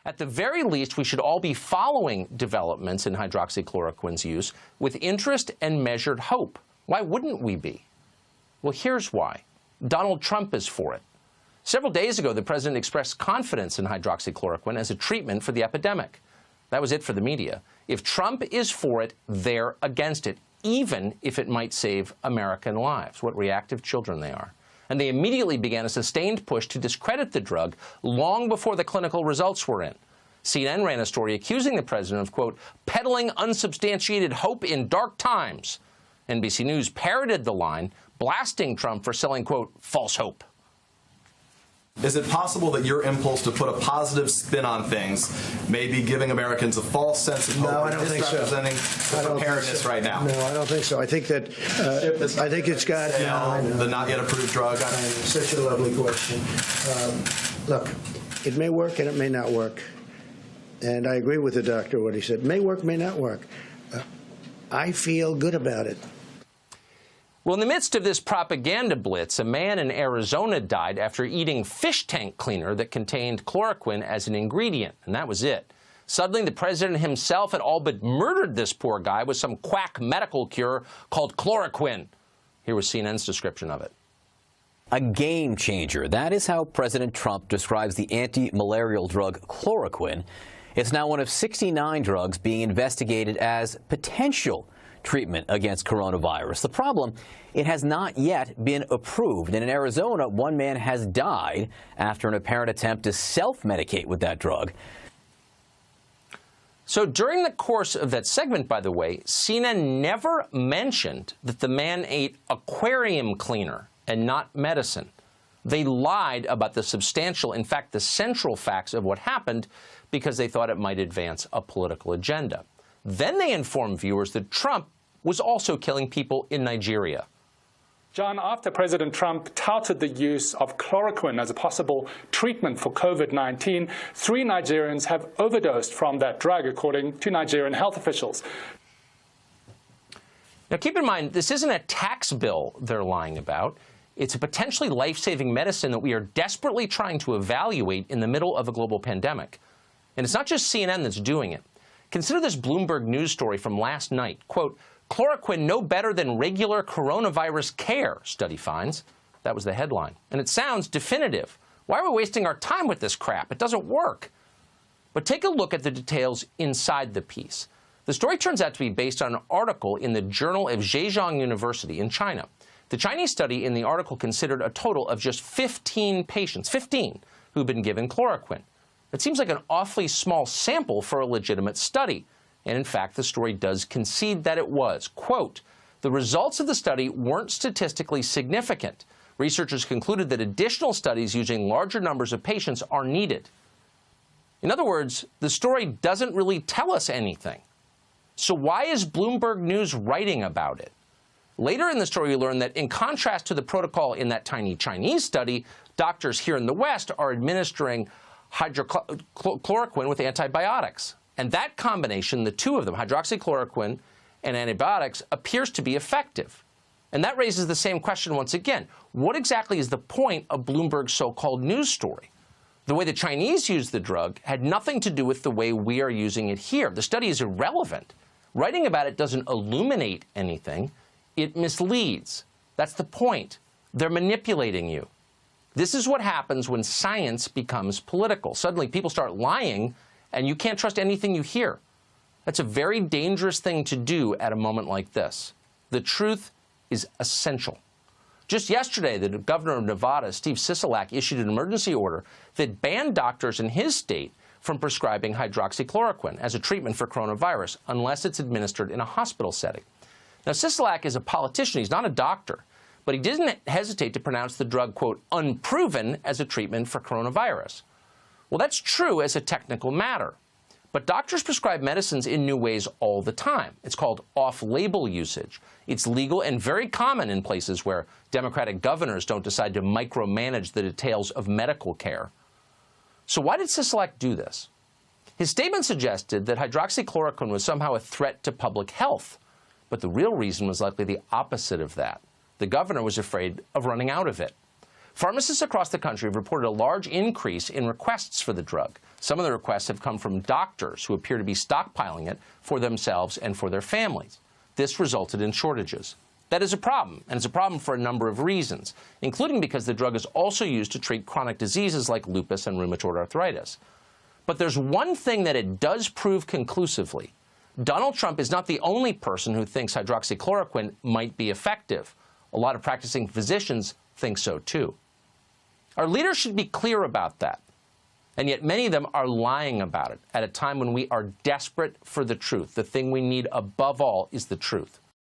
At the very least, we should all be following developments in hydroxychloroquine's use with interest and measured hope. Why wouldn't we be? Well, here's why. Donald Trump is for it. Several days ago, the president expressed confidence in hydroxychloroquine as a treatment for the epidemic. That was it for the media. If Trump is for it, they're against it, even if it might save American lives. What reactive children they are. And they immediately began a sustained push to discredit the drug long before the clinical results were in. CNN ran a story accusing the president of, quote, peddling unsubstantiated hope in dark times. NBC News parroted the line, blasting Trump for selling, quote, false hope. Is it possible that your impulse to put a positive spin on things may be giving Americans a false sense of hope? No, I don't think so. Misrepresenting the preparedness right now? No, I don't think so. I think that I think it's got the not yet approved drug. Such a lovely question. Look, it may work and it may not work, and I agree with the doctor what he said. May work, may not work. I feel good about it. Well, in the midst of this propaganda blitz, a man in Arizona died after eating fish tank cleaner that contained chloroquine as an ingredient, and that was it. Suddenly, the president himself had all but murdered this poor guy with some quack medical cure called chloroquine. Here was CNN's description of it. A game changer. That is how President Trump describes the anti-malarial drug chloroquine. It's now one of 69 drugs being investigated as potential treatment against coronavirus. The problem, it has not yet been approved. And in Arizona, one man has died after an apparent attempt to self-medicate with that drug. So during the course of that segment, by the way, CNN never mentioned that the man ate aquarium cleaner and not medicine. They lied about the substantial, in fact, the central facts of what happened because they thought it might advance a political agenda. Then they informed viewers that Trump was also killing people in Nigeria. John, after President Trump touted the use of chloroquine as a possible treatment for COVID-19, 3 Nigerians have overdosed from that drug, according to Nigerian health officials. Now, keep in mind, this isn't a tax bill they're lying about. It's a potentially life-saving medicine that we are desperately trying to evaluate in the middle of a global pandemic. And it's not just CNN that's doing it. Consider this Bloomberg News story from last night. Quote, chloroquine no better than regular coronavirus care, study finds. That was the headline. And it sounds definitive. Why are we wasting our time with this crap? It doesn't work. But take a look at the details inside the piece. The story turns out to be based on an article in the Journal of Zhejiang University in China. The Chinese study in the article considered a total of just 15 patients, 15, who've been given chloroquine. It seems like an awfully small sample for a legitimate study. And in fact, the story does concede that it was. Quote, the results of the study weren't statistically significant. Researchers concluded that additional studies using larger numbers of patients are needed. In other words, the story doesn't really tell us anything. So why is Bloomberg News writing about it? Later in the story, we learn that in contrast to the protocol in that tiny Chinese study, doctors here in the West are administering hydroxychloroquine with antibiotics. And that combination, the two of them, hydroxychloroquine and antibiotics, appears to be effective. And that raises the same question once again. What exactly is the point of Bloomberg's so-called news story? The way the Chinese used the drug had nothing to do with the way we are using it here. The study is irrelevant. Writing about it doesn't illuminate anything. It misleads. That's the point. They're manipulating you. This is what happens when science becomes political. Suddenly people start lying, and you can't trust anything you hear. That's a very dangerous thing to do at a moment like this. The truth is essential. Just yesterday, the governor of Nevada, Steve Sisolak, issued an emergency order that banned doctors in his state from prescribing hydroxychloroquine as a treatment for coronavirus unless it's administered in a hospital setting. Now, Sisolak is a politician. He's not a doctor. But he didn't hesitate to pronounce the drug, quote, unproven as a treatment for coronavirus. Well, that's true as a technical matter. But doctors prescribe medicines in new ways all the time. It's called off-label usage. It's legal and very common in places where Democratic governors don't decide to micromanage the details of medical care. So why did Sisolak do this? His statement suggested that hydroxychloroquine was somehow a threat to public health. But the real reason was likely the opposite of that. The governor was afraid of running out of it. Pharmacists across the country have reported a large increase in requests for the drug. Some of the requests have come from doctors who appear to be stockpiling it for themselves and for their families. This resulted in shortages. That is a problem, and it's a problem for a number of reasons, including because the drug is also used to treat chronic diseases like lupus and rheumatoid arthritis. But there's one thing that it does prove conclusively. Donald Trump is not the only person who thinks hydroxychloroquine might be effective. A lot of practicing physicians think so too. Our leaders should be clear about that. And yet many of them are lying about it at a time when we are desperate for the truth. The thing we need above all is the truth.